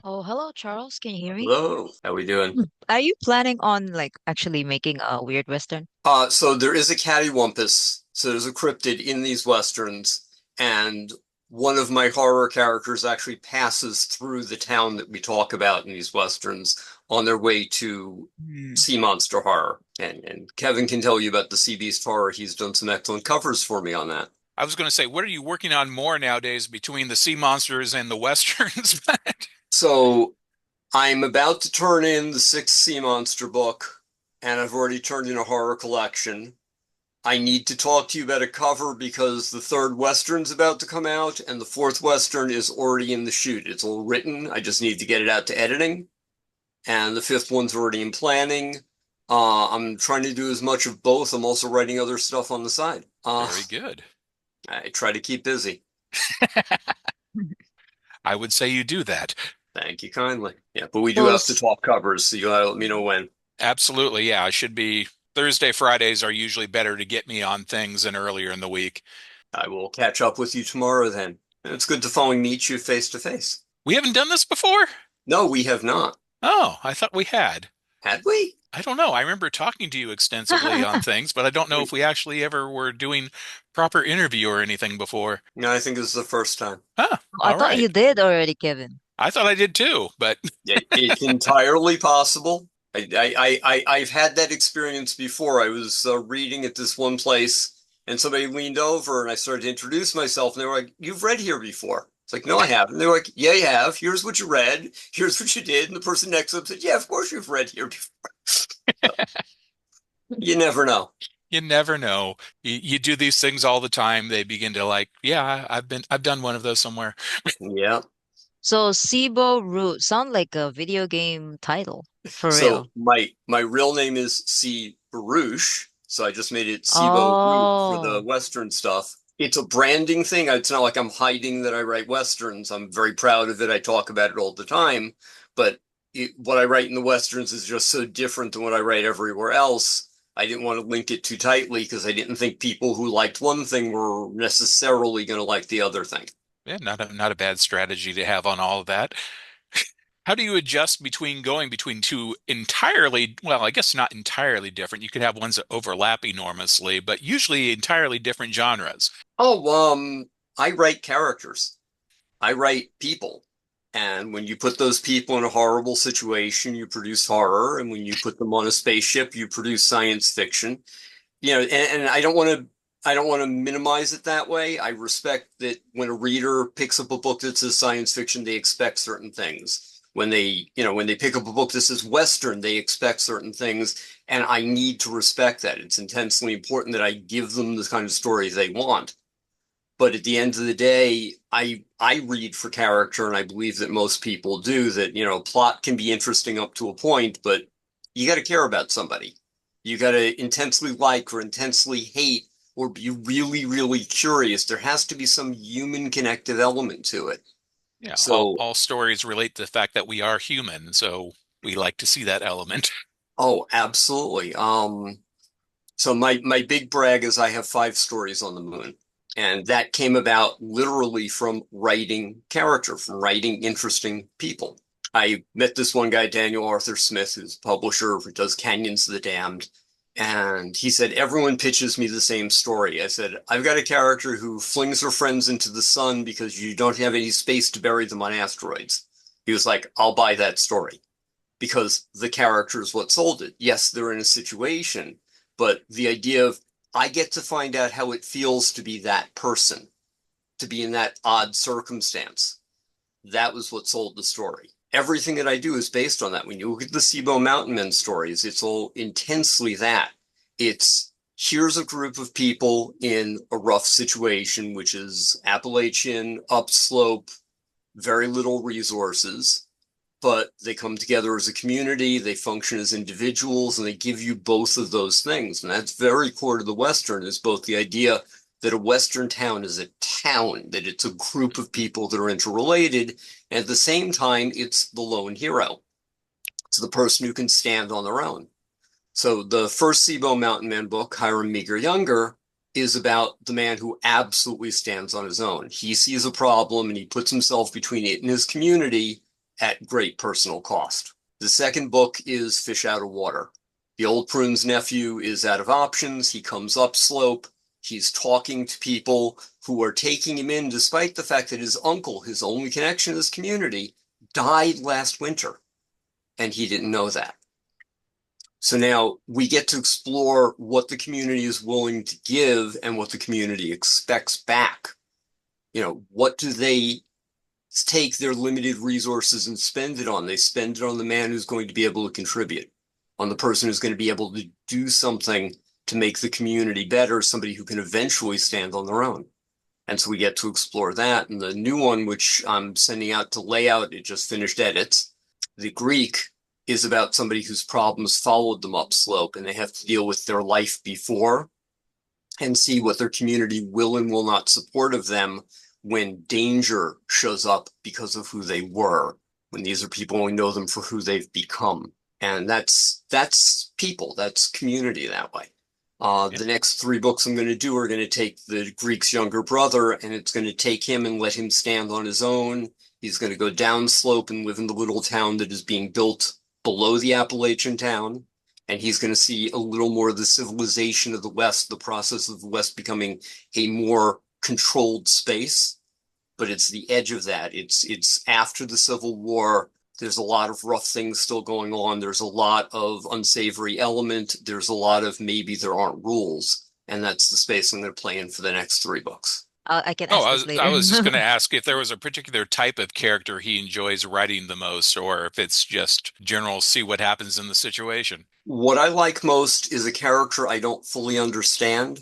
Oh, hello, Charles. Can you hear me? Hello, how we doing? Are you planning on like actually making a weird Western? So there is a cattywampus, so there's a cryptid in these westerns, and one of my horror characters actually passes through the town that we talk about in these westerns on their way to Hmm. sea monster horror. And Kevin can tell you about the sea beast horror. He's done some excellent covers for me on that. I was going to say, what are you working on more nowadays between the sea monsters and the westerns? So I'm about to turn in the sixth sea monster book, and I've already turned in a horror collection. I need to talk to you about a cover because the third Western's about to come out and the fourth Western is already in the shoot. It's all written. I just need to get it out to editing. And the fifth one's already in planning. I'm trying to do as much of both. I'm also writing other stuff on the side. Very good. I try to keep busy. I would say you do that. Thank you kindly. Yeah, but we do So, have to talk covers, so you gotta let me know when. Absolutely. Yeah, I should be. Thursday, Fridays are usually better to get me on things than earlier in the week. I will catch up with you tomorrow then. It's good to finally meet you face to face. We haven't done this before? No, we have not. Oh, I thought we had. Had we? I don't know. I remember talking to you extensively on things, but I don't know if we actually ever were doing proper interview or anything before. No, I think this is the first time. Huh, I all thought you right. did already, Kevin. I thought I did too, but It's entirely possible. I've had that experience before. I was reading at this one place, and somebody leaned over, and I started to introduce myself, and they were like, "You've read here before." It's like, "No, I haven't." They're like, "Yeah, you have. Here's what you read. Here's what you did." And the person next to them said, "Yeah, of course you've read here before." You never know. you never know. You do these things all the time. They begin to like, yeah, I've done one of those somewhere. Yeah. So, Cebo Root sound like a video game title for So real. my real name is C. Barouche. So I just made it Cebo Root for the Oh, Western stuff. It's a branding thing. It's not like I'm hiding that I write Westerns. I'm very proud of it. I talk about it all the time. But what I write in the Westerns is just so different than what I write everywhere else. I didn't want to link it too tightly because I didn't think people who liked one thing were necessarily going to like the other thing. Yeah, not a bad strategy to have on all of that. How do you adjust between going between two entirely, well, I guess not entirely different. You could have ones that overlap enormously, but usually entirely different genres. Oh, I write characters. I write people. And when you put those people in a horrible situation, you produce horror. And when you put them on a spaceship, you produce science fiction. And I don't want to minimize it that way. I respect that when a reader picks up a book that says science fiction, they expect certain things. When they pick up a book that says Western, they expect certain things. And I need to respect that. It's intensely important that I give them the kind of stories they want. But at the end of the day, I read for character, and I believe that most people do. That plot can be interesting up to a point, but you got to care about somebody. You got to intensely like or intensely hate or be really, really curious. There has to be some human connective element to it. Yeah, So, all stories relate to the fact that we are human, so we like to see that element. oh, absolutely. So my big brag is I have five stories on the moon. And that came about literally from writing character, from writing interesting people. I met this one guy, Daniel Arthur Smith, who's a publisher who does Canyons of the Damned. And he said, everyone pitches me the same story. I said, I've got a character who flings her friends into the sun because you don't have any space to bury them on asteroids. He was like, I'll buy that story because the character is what sold it. Yes, they're in a situation, but the idea of I get to find out how it feels to be that person, to be in that odd circumstance. That was what sold the story. Everything that I do is based on that. When you look at the Cebo Mountain Men stories, it's all intensely that. It's here's a group of people in a rough situation, which is Appalachian, upslope, very little resources, but they come together as a community, they function as individuals, and they give you both of those things. And that's very core to the Western, is both the idea that a Western town is a town, that it's a group of people that are interrelated, and at the same time, it's the lone hero. It's the person who can stand on their own. So the first Cebo Mountain Man book, Hiram Meager Younger, is about the man who absolutely stands on his own. He sees a problem and he puts himself between it and his community, at great personal cost. The second book is Fish Out of Water. The old prune's nephew is out of options. He comes upslope. He's talking to people who are taking him in, despite the fact that his uncle, his only connection to this community, died last winter. And he didn't know that. So now we get to explore what the community is willing to give and what the community expects back. What do they take their limited resources and spend it on? They spend it on the man who's going to be able to contribute, on the person who's going to be able to do something to make the community better, somebody who can eventually stand on their own. And so we get to explore that. And the new one, which I'm sending out to layout, it just finished edits. The Greek is about somebody whose problems followed them upslope, and they have to deal with their life before and see what their community will and will not support of them when danger shows up because of who they were, when these are people only know them for who they've become. And that's people, that's community that way. The next 3 books I'm going to do are going to take the Greek's younger brother, and it's going to take him and let him stand on his own. He's going to go downslope and live in the little town that is being built below the Appalachian town. And he's going to see a little more of the civilization of the West, the process of the West becoming a more controlled space. But it's the edge of that. It's after the Civil War. There's a lot of rough things still going on. There's a lot of unsavory element. There's a lot of maybe there aren't rules. And that's the space I'm going to play in for the next 3 books. I can Oh, ask this I later. was just going to ask if there was a particular type of character he enjoys writing the most, or if it's just general, see what happens in the situation. What I like most is a character I don't fully understand,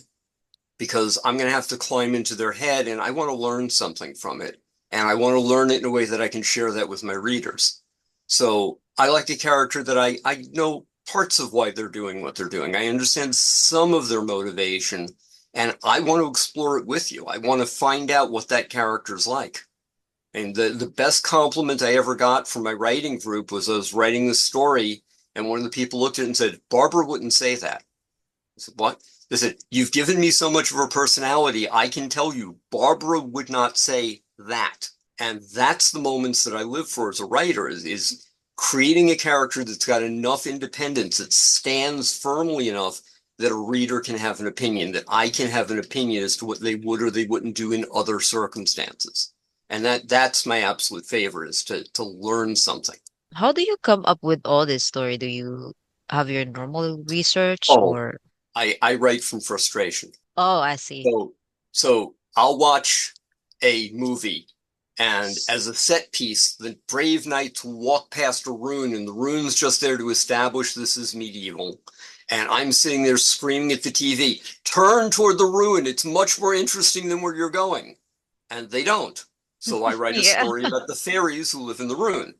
because I'm going to have to climb into their head and I want to learn something from it. And I want to learn it in a way that I can share that with my readers. So I like a character that I know parts of why they're doing what they're doing. I understand some of their motivation, and I want to explore it with you. I want to find out what that character's like. And the best compliment I ever got from my writing group was I was writing this story, and one of the people looked at it and said, "Barbara wouldn't say that." I said, "What?" They said, "You've given me so much of her personality. I can tell you, Barbara would not say that." And that's the moments that I live for as a writer, is creating a character that's got enough independence, that stands firmly enough that a reader can have an opinion, that I can have an opinion as to what they would or they wouldn't do in other circumstances. And that's my absolute favorite, is to learn something. How do you come up with all this story? Do you have your normal research Oh, or? I write from frustration. Oh, I see. So I'll watch a movie, and as a set piece, the brave knights walk past a rune, and the rune's just there to establish this is medieval. And I'm sitting there screaming at the TV, "Turn toward the rune. It's much more interesting than where you're going." And they don't. So I write a Yeah. story about the fairies who live in the rune.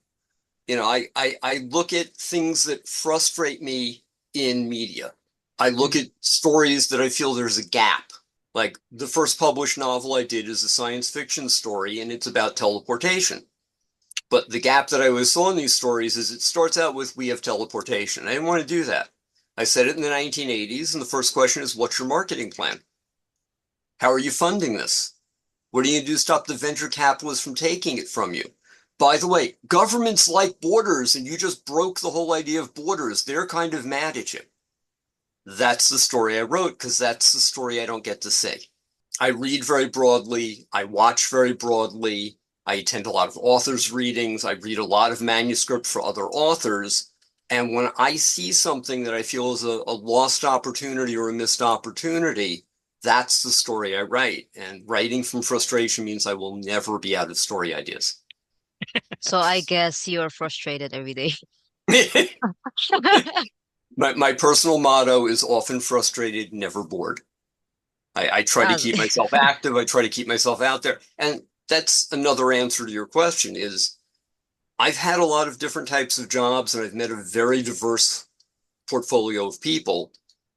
I look at things that frustrate me in media. I look Mhm. at stories that I feel there's a gap. Like the first published novel I did is a science fiction story, and it's about teleportation. But the gap that I always saw in these stories is it starts out with, "We have teleportation." I didn't want to do that. I said it in the 1980s, and the first question is, what's your marketing plan? How are you funding this? What are you going to do to stop the venture capitalists from taking it from you? By the way, governments like borders, and you just broke the whole idea of borders. They're kind of mad at you. That's the story I wrote, because that's the story I don't get to say. I read very broadly. I watch very broadly. I attend a lot of authors' readings. I read a lot of manuscript for other authors. And when I see something that I feel is a lost opportunity or a missed opportunity, that's the story I write. And writing from frustration means I will never be out of story ideas. So I guess you're frustrated every day. My personal motto is often frustrated, never bored. I try to Ah, keep myself active. I try to keep myself out there. And that's another answer to your question is I've had a lot of different types of jobs, and I've met a very diverse portfolio of people.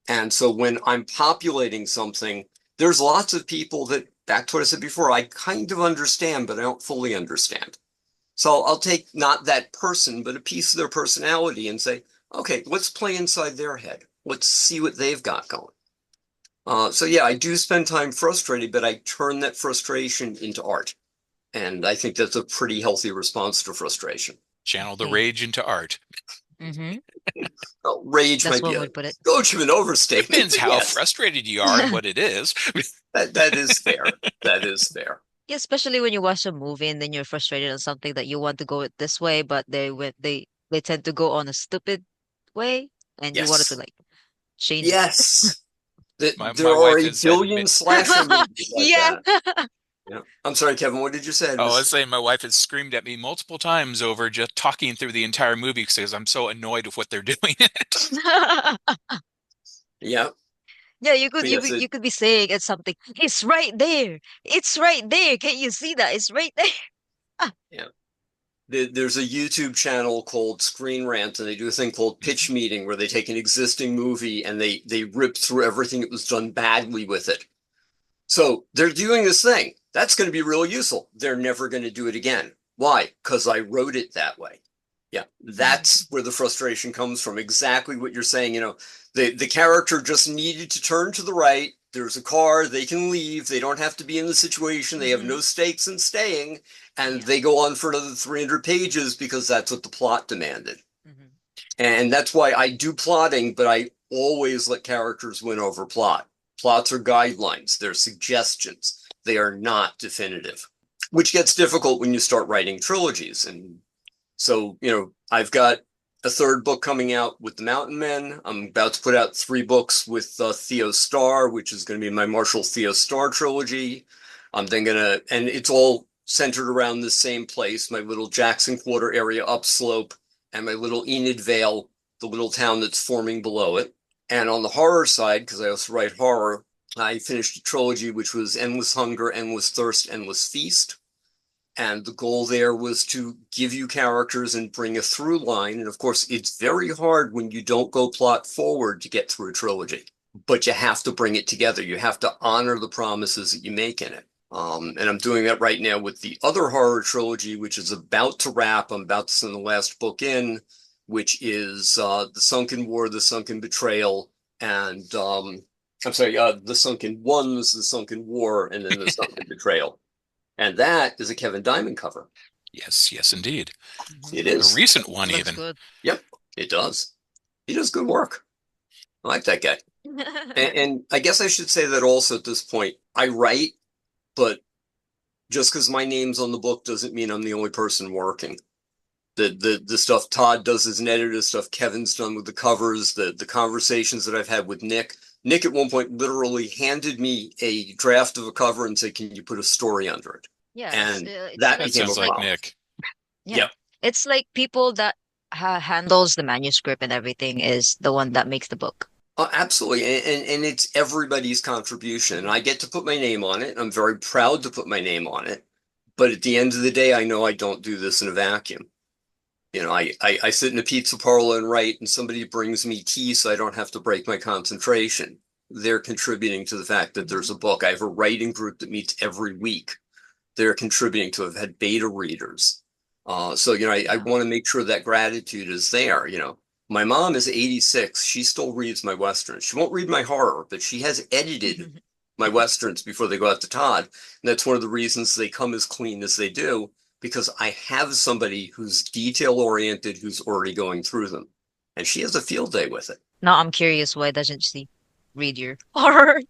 And so when I'm populating something, there's lots of people that, back to what I said before, I kind of understand, but I don't fully understand. So I'll take not that person, but a piece of their personality and say, okay, let's play inside their head. Let's see what they've got going. So yeah, I do spend time frustrated, but I turn that frustration into art. And I think that's a pretty healthy response to frustration. Channel the Okay. rage into art. Mm-hmm. Well, rage That's might be one a way to put it. go to an overstatement, Depends but how yes, frustrated you are and what it is. that is fair. That is fair. Yeah, especially when you watch a movie and then you're frustrated on something that you want to go it this way, but they tend to go on a stupid way, and you wanted to Yes. like change it. Yes. My There are wife a has had billion slasher movies like Yeah. that. Yeah. I'm sorry, Kevin, what did you say? I Oh, I was missed. saying my wife has screamed at me multiple times over just talking through the entire movie because I'm so annoyed with what they're doing in it. Yeah. Yeah, But yes, you could be saying it's something. It's right there. It's right there. Can't you see that? It's right there. yeah. There's a YouTube channel called Screen Rant, and they do a thing called Pitch Mhm. Meeting where they take an existing movie and they rip through everything that was done badly with it. So they're doing this thing. That's going to be real useful. They're never going to do it again. Why? Because I wrote it that way. Yeah, that's where the frustration comes from. Exactly what you're saying. The character just needed to turn to the right. There's a car. They can leave. They don't have to be in the situation. They have Hmm. no stakes in staying, and Yeah. they go on for another 300 pages because that's what the plot demanded. Hmm. And that's why I do plotting, but I always let characters win over plot. Plots are guidelines, they're suggestions, they are not definitive, which gets difficult when you start writing trilogies. And so, I've got a third book coming out with the Mountain Men. I'm about to put out 3 books with Theo Starr, which is going to be my Marshall Theo Starr trilogy. I'm then going to, and it's all centered around the same place, my little Jackson Quarter area upslope, and my little Enid Vale, the little town that's forming below it. And on the horror side, because I also write horror, I finished a trilogy which was Endless Hunger, Endless Thirst, Endless Feast. And the goal there was to give you characters and bring a through line. And of course, it's very hard when you don't go plot forward to get through a trilogy, but you have to bring it together. You have to honor the promises that you make in it. And I'm doing that right now with the other horror trilogy, which is about to wrap. I'm about to send the last book in, which is The Sunken War, The Sunken Betrayal, and I'm sorry, The Sunken Ones, The Sunken War, and then The Sunken Betrayal. And that is a Kevin Diamond cover. Yes, yes, indeed. Hmm. It A is. recent one, Looks even. good. Yep, it does. He does good work. I like that guy. And I guess I should say that also at this point, I write, but just because my name's on the book doesn't mean I'm the only person working. The stuff Todd does as an editor, the stuff Kevin's done with the covers, the conversations that I've had with Nick. Nick at one point literally handed me a draft of a cover and said, "Can you put a story under it?" Yeah, And it's that That like became a sounds like problem. Nick. yeah, Yep. it's like people that handles the manuscript and everything is the one that makes the book. Absolutely. And it's everybody's contribution. And I Mhm. get to put my name on it. I'm very proud to put my name on it. But at the end of the day, I know I don't do this in a vacuum. I sit in a pizza parlor and write, and somebody brings me tea so I don't have to break my concentration. They're contributing to the fact that there's Mhm. a book. I have a writing group that meets every week. They're contributing to it. I've had beta readers. So, I Yeah. want to make sure that gratitude is there. My mom is 86. She still reads my Westerns. She won't read my horror, but she has edited my Westerns before they go out to Todd. And that's one of the reasons they come as clean as they do, because I have somebody who's detail oriented, who's already going through them. And she has a field day with it. Now I'm curious, why doesn't she read your horror?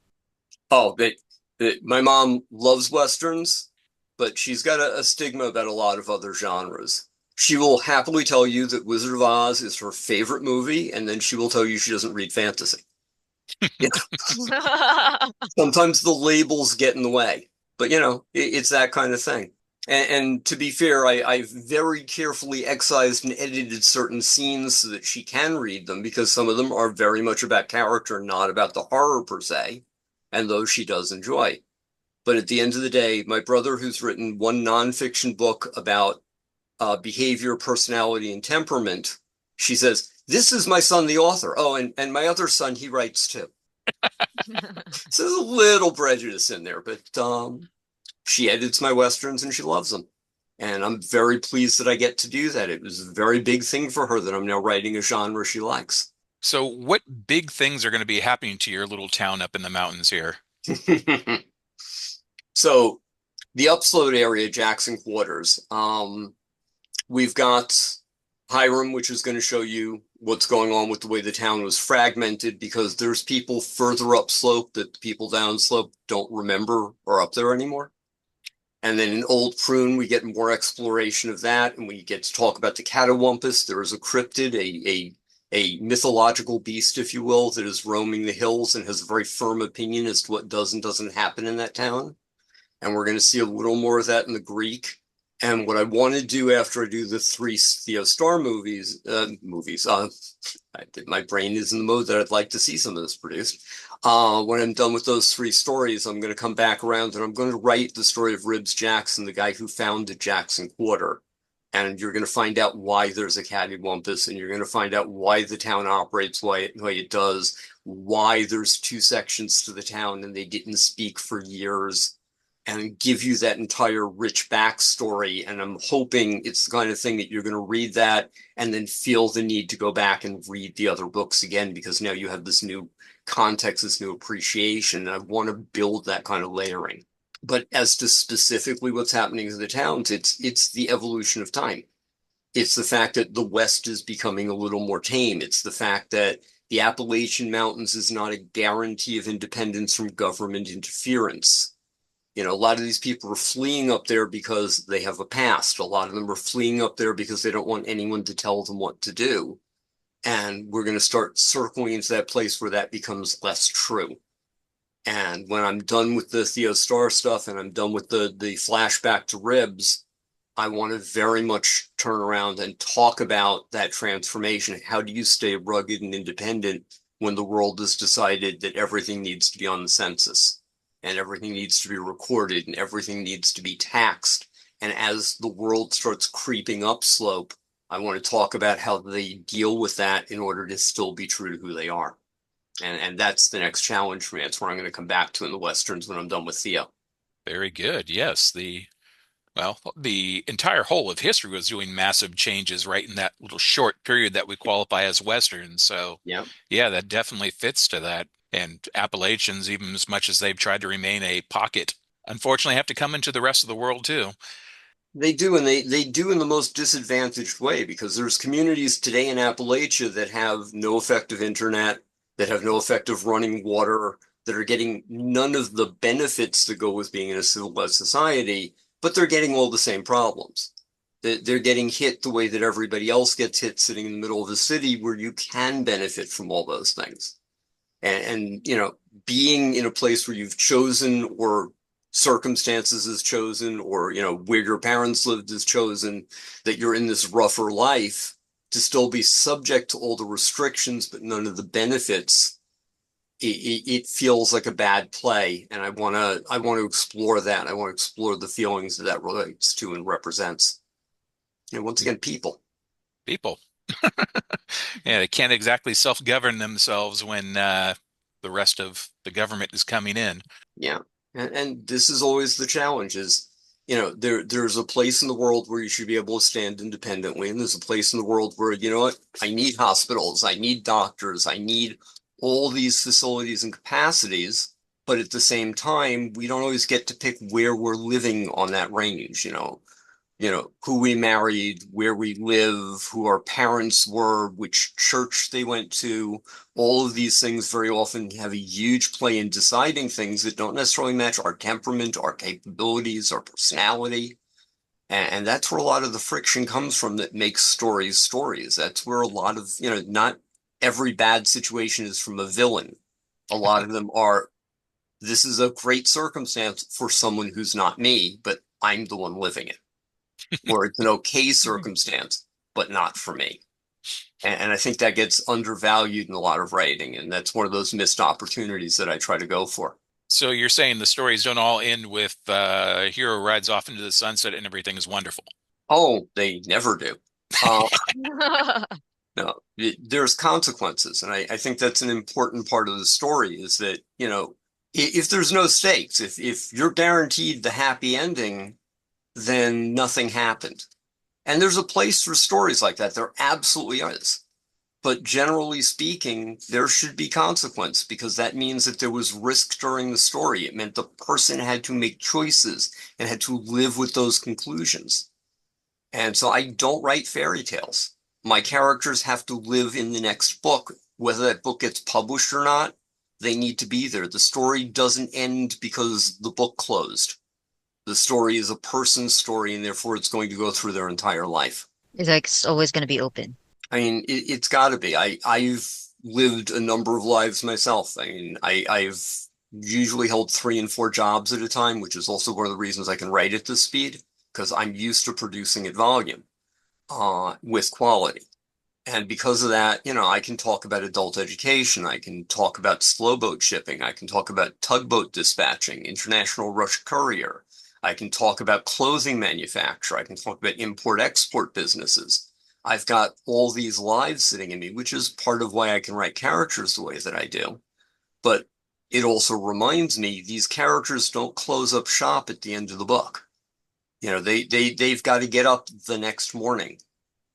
Oh, my mom loves Westerns, but she's got a stigma about a lot of other genres. She will happily tell you that Wizard of Oz is her favorite movie, and then she will tell you she doesn't read fantasy. Yeah, sometimes the labels get in the way, but it's that kind of thing. And to be fair, I've very carefully excised and edited certain scenes so that she can read them because some of them are very much about character, not about the horror per se, and those she does enjoy. But at the end of the day, my brother, who's written one nonfiction book about behavior, personality, and temperament, she says, "This is my son, the author." Oh, and my other son, he writes too. So there's a little prejudice in there, but she edits my Westerns and she loves them. And I'm very pleased that I get to do that. It was a very big thing for her that I'm now writing a genre she likes. So, what big things are going to be happening to your little town up in the mountains here? So the upslope area, Jackson Quarters, we've got Hiram, which is going to show you what's going on with the way the town was fragmented, because there's people further upslope that the people downslope don't remember are up there anymore. And then in Old Prune, we get more exploration of that, and we get to talk about the Catawampus. There is a cryptid, a mythological beast, if you will, that is roaming the hills and has a very firm opinion as to what does and doesn't happen in that town. And we're going to see a little more of that in the Greek. And what I want to do after I do the 3 Theo Star my brain is in the mode that I'd like to see some of this produced. When I'm done with those 3 stories, I'm going to come back around and I'm going to write the story of Ribbs Jackson, the guy who founded Jackson Quarter. And you're going to find out why there's a cattywampus, and you're going to find out why the town operates the way it does, why there's 2 sections to the town and they didn't speak for years, and give you that entire rich backstory. And I'm hoping it's the kind of thing that you're going to read that and then feel the need to go back and read the other books again, because now you have this new context, this new appreciation. And I want to build that kind of layering. But as to specifically what's happening to the towns, it's the evolution of time. It's the fact that the West is becoming a little more tame. It's the fact that the Appalachian Mountains is not a guarantee of independence from government interference. You know, a lot of these people are fleeing up there because they have a past. A lot of them are fleeing up there because they don't want anyone to tell them what to do. And we're going to start circling into that place where that becomes less true. And when I'm done with the Theo Star stuff and I'm done with the flashback to Ribbs, I want to very much turn around and talk about that transformation. How do you stay rugged and independent when the world has decided that everything needs to be on the census and everything needs to be recorded and everything needs to be taxed? And as the world starts creeping upslope, I want to talk about how they deal with that in order to still be true to who they are. And that's the next challenge for me. That's where I'm going to come back to in the Westerns when I'm done with Theo. Very good. Yes, the entire whole of history was doing massive changes right in that little short period that we qualify as Westerns. So, Yeah. yeah, that definitely fits to that. And Appalachians, even as much as they've tried to remain a pocket, unfortunately have to come into the rest of the world too. They do, and they do in the most disadvantaged way, because there's communities today in Appalachia that have no effective internet, that have no effective running water, that are getting none of the benefits that go with being in a civilized society, but they're getting all the same problems. They're getting hit the way that everybody else gets hit sitting in the middle of a city where you can benefit from all those things. And you know, being in a place where you've chosen, or circumstances is chosen, or you know, where your parents lived is chosen, that you're in this rougher life, to still be subject to all the restrictions but none of the benefits, it feels like a bad play. And I want to explore that. I want to explore the feelings that relates to and represents. You know, once again, people. People. Yeah, they can't exactly self-govern themselves when the rest of the government is coming in. Yeah. And this is always the challenge is, you know, there's a place in the world where you should be able to stand independently. And there's a place in the world where, you know what, I need hospitals, I need doctors, I need all these facilities and capacities. But at the same time, we don't always get to pick where we're living on that range, you know, who we married, where we live, who our parents were, which church they went to. All of these things very often have a huge play in deciding things that don't necessarily match our temperament, our capabilities, our personality. And that's where a lot of the friction comes from that makes stories stories. That's where a lot of, you know, not every bad situation is from a villain. A lot of them are, this is a great circumstance for someone who's not me, but I'm the one living it. Or it's an okay circumstance, but not for me. And I think that gets undervalued in a lot of writing. And that's one of those missed opportunities that I try to go for. So you're saying the stories don't all end with hero rides off into the sunset and everything is wonderful. Oh, they never do. Uh, no, there's consequences. And I think that's an important part of the story is that, you know, if there's no stakes, if you're guaranteed the happy ending, then nothing happened. And there's a place for stories like that. There absolutely is. But generally speaking, there should be consequence, because that means that there was risk during the story. It meant the person had to make choices and had to live with those conclusions. And so I don't write fairy tales. my characters have to live in the next book. Whether that book gets published or not, they need to be there. The story doesn't end because the book closed. The story is a person's story, and therefore it's going to go through their entire life. It's like it's always going to be open. I mean, it's got to be. I've lived a number of lives myself. I mean, I've usually held 3 and 4 jobs at a time, which is also one of the reasons I can write at this speed, because I'm used to producing at volume, with quality. And because of that, I can talk about adult education. I can talk about slow boat shipping. I can talk about tugboat dispatching, international rush courier. I can talk about clothing manufacture. I can talk about import-export businesses. I've got all these lives sitting in me, which is part of why I can write characters the way that I do. But it also reminds me these characters don't close up shop at the end of the book. They've got to get up the next morning.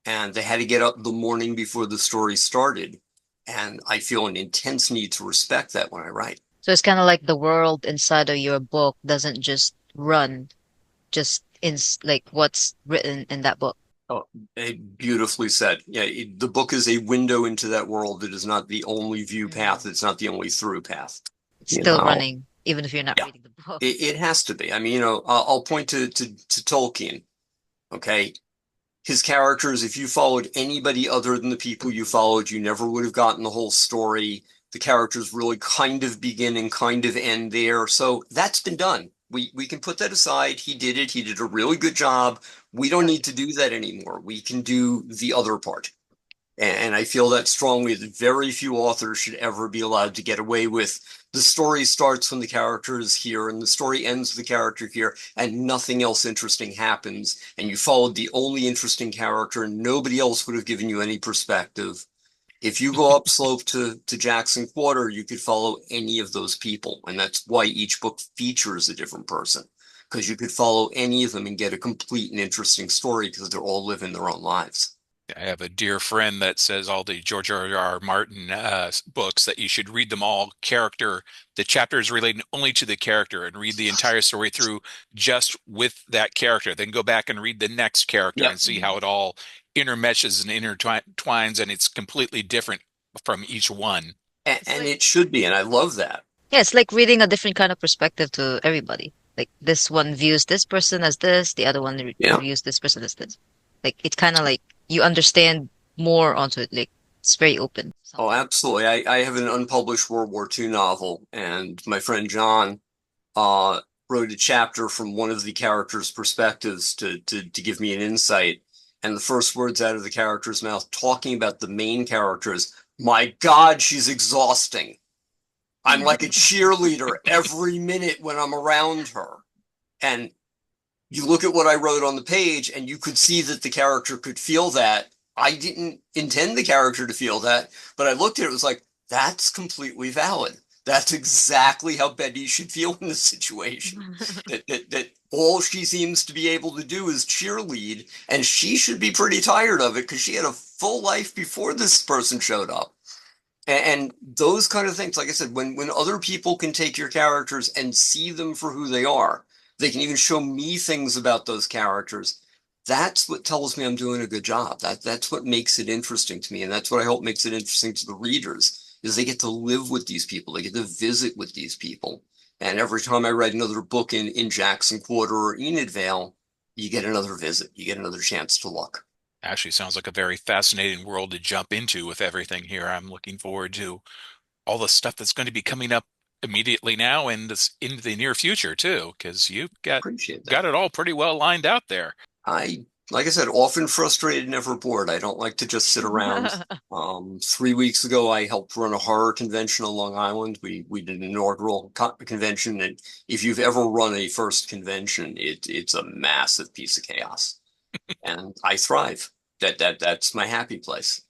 And they had to get up the morning before the story started. And I feel an intense need to respect that when I write. So it's kind of like the world inside of your book doesn't just run just in like what's written in that book. Oh, beautifully said. Yeah, the book is a window into that world. It is not the only view path. It's not the only through path. It's You still know, running, even if you're not yeah, reading the book. it has to be. I mean, I'll point to Tolkien. Okay, his characters, if you followed anybody other than the people you followed, you never would have gotten the whole story. The characters really kind of begin and kind of end there. So that's been done. We can put that aside. He did it. He did a really good job. We don't need to do that anymore. We can do the other part. And I feel that strongly that very few authors should ever be allowed to get away with the story starts when the character is here and the story ends with the character here and nothing else interesting happens. And you followed the only interesting character and nobody else would have given you any perspective. If you go upslope to Jackson Quarter, you could follow any of those people. And that's why each book features a different person, because you could follow any of them and get a complete and interesting story because they're all living their own lives. I have a dear friend that says all the George R.R. Martin books that you should read them all the chapters relating only to the character and read the entire story through just with that character. Then go back and read the next character Yeah. and see how it all intermeshes and intertwines, and it's completely different from each one. And it should be. And I love that. Yeah, it's like reading a different kind of perspective to everybody. Like this one views this person as this, the other one Yeah. views this person as this. Like it's kind of like you understand more onto it. Like it's very open. Oh, absolutely. I have an unpublished World War II novel, and my friend John uh, wrote a chapter from one of the characters' perspectives to give me an insight. And the first words out of the character's mouth, talking about the main characters, my God, she's exhausting. I'm like a cheerleader every minute when I'm around her. And you look at what I wrote on the page, and you could see that the character could feel that. I didn't intend the character to feel that, but I looked at it, it was like, that's completely valid. That's exactly how Betty should feel in this situation. That all she seems to be able to do is cheerlead, and she should be pretty tired of it because she had a full life before this person showed up. And those kind of things, like I said, when other people can take your characters and see them for who they are, they can even show me things about those characters. That's what tells me I'm doing a good job. That's what makes it interesting to me, and that's what I hope makes it interesting to the readers, is they get to live with these people, they get to visit with these people. And every time I write another book in Jackson Quarter or Enid Vale, you get another visit, you get another chance to look. Actually, sounds like a very fascinating world to jump into with everything here. I'm looking forward to all the stuff that's going to be coming up immediately now and this in the near future too, because you've Appreciate got that. it all pretty well lined out there. Like I said, often frustrated, never bored. I don't like to just sit around. 3 weeks ago, I helped run a horror convention on Long Island. We did an inaugural convention, and if you've ever run a first convention, it's a massive piece of chaos, and I thrive. That's my happy place.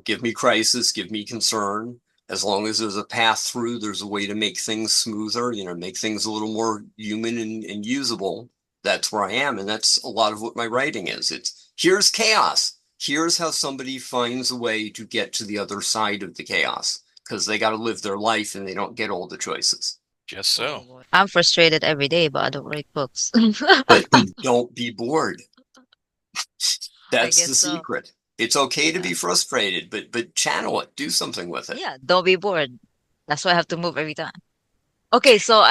Give me crisis, give me concern. As long as there's a path through, there's a way to make things smoother, make things a little more human and usable. That's where I am. And that's a lot of what my writing is. It's here's chaos. Here's how somebody finds a way to get to the other side of the chaos because they got to live their life and they don't get all the choices. Just so. I'm frustrated every day, but I don't write books. But don't be bored. I That's guess the so. secret. It's okay to Yeah. be frustrated, but channel it. Do something with it. Yeah, don't be bored. That's why I have to move every time. Okay, so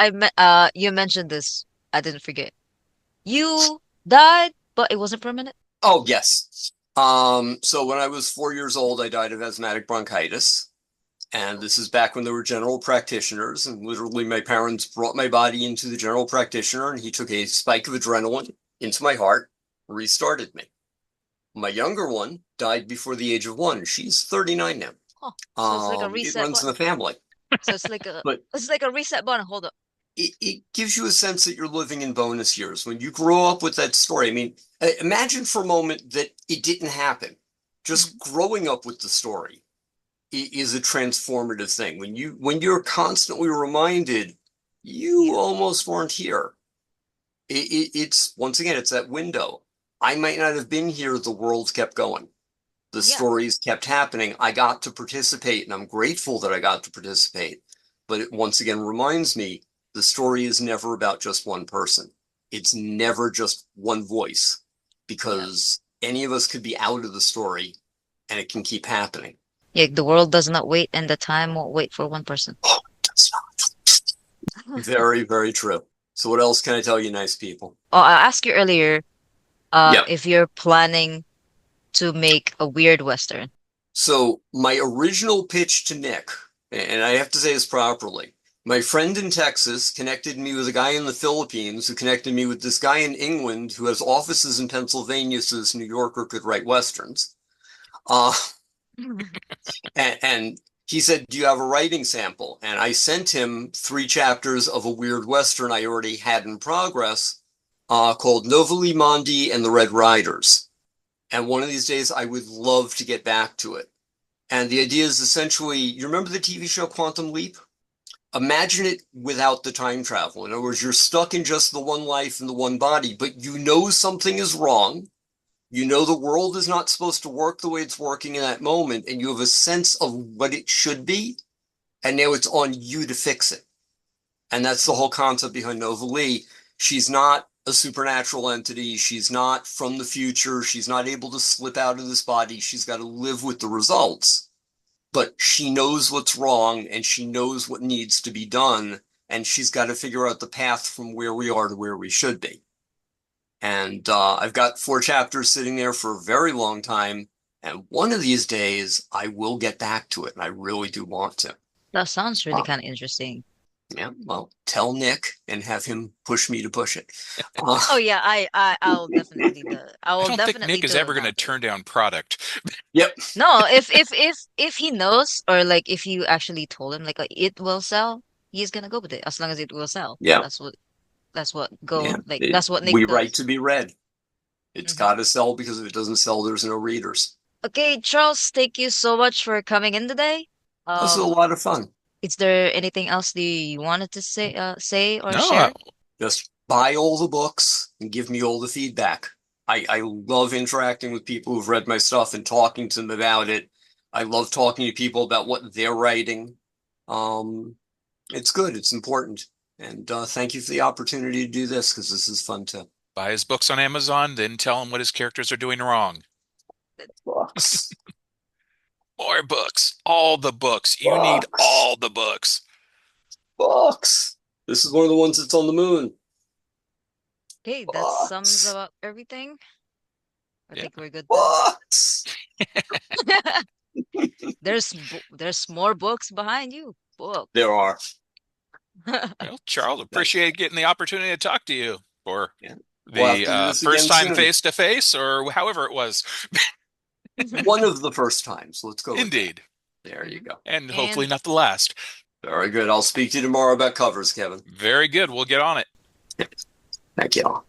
you mentioned this. I didn't forget. You died, but it wasn't permanent. Oh, yes. So when I was 4 years old, I died of asthmatic bronchitis. And this is back when there were general practitioners. And literally, my parents brought my body into the general practitioner, and he took a spike of adrenaline into my heart, restarted me. My younger one died before the age of 1. She's 39 now. Oh, so it's like a It reset runs in the button. family, So it's like a but it's like a reset button. Hold up. it gives you a sense that you're living in bonus years. When you grow up with that story, I mean, imagine for a moment that it didn't happen. Mhm. Just growing up with the story is a transformative thing. When you're constantly reminded you Yeah, almost weren't here, it's once again it's that window. I might not have been here. The world kept going. The yeah, stories kept happening. I got to participate, and I'm grateful that I got to participate. But it once again reminds me the story is never about just one person. It's never just one voice, yeah. because any of us could be out of the story and it can keep happening. Yeah, the world does not wait, and the time won't wait for one person. Oh, that's very, very true. So, what else can I tell you, nice people? Oh, I asked you earlier, Yeah. if you're planning to make a weird Western. So my original pitch to Nick, and I have to say this properly, my friend in Texas connected me with a guy in the Philippines who connected me with this guy in England who has offices in Pennsylvania, so this New Yorker could write Westerns. Uh, and he said, "Do you have a writing sample?" And I sent him 3 chapters of a weird Western I already had in progress, called Novely Mondi and the Red Riders. And one of these days, I would love to get back to it. And the idea is essentially, you remember the TV show Quantum Leap? Imagine it without the time travel. In other words, you're stuck in just the one life and the one body, but you know something is wrong. You know the world is not supposed to work the way it's working in that moment, and you have a sense of what it should be, and now it's on you to fix it. And that's the whole concept behind Nova Lee. She's not a supernatural entity. She's not from the future. She's not able to slip out of this body. She's got to live with the results, but she knows what's wrong and she knows what needs to be done. And she's got to figure out the path from where we are to where we should be. And I've got 4 chapters sitting there for a very long time. And one of these days, I will get back to it. And I really do want to. That sounds really Uh, kind of interesting. yeah, well, tell Nick and have him push me to push it. Uh, Oh yeah, I I will don't think definitely Nick is do ever going to nowadays. turn down product. yep. No, if he knows, or like if you actually told him like it will sell, he's gonna go with it as long as it will sell. Yeah. Yeah. That's what Nick We write does. to be read. It's Hmm. got to sell, because if it doesn't sell, there's no readers. Okay, Charles, thank you so much for coming in today. This is a Um, lot of fun. is there anything else that you wanted to say or No, share? Just buy all the books and give me all the feedback. I love interacting with people who've read my stuff and talking to them about it. I love talking to people about what they're writing. Um, it's good. It's important. And thank you for the opportunity to do this, because this is fun too. buy his books on Amazon, then tell him what his characters are doing wrong. Books. More books, all the books. You need Books. all the books. Books. This is one of the ones that's on the moon. Okay, that sums Books. up everything. I Yeah. think we're good then. Books. There's more books behind you. There Books. are. Well, Charles, Thank you. appreciate getting the opportunity to talk to you for Yeah. We'll have the to do this first again time soon. face to face, or however it was. One of the first times. Let's go with that. Indeed. There you Mhm. go. And hopefully And not the last. Very good. I'll speak to you tomorrow about covers, Kevin. Very good. We'll get on it. Thank you all.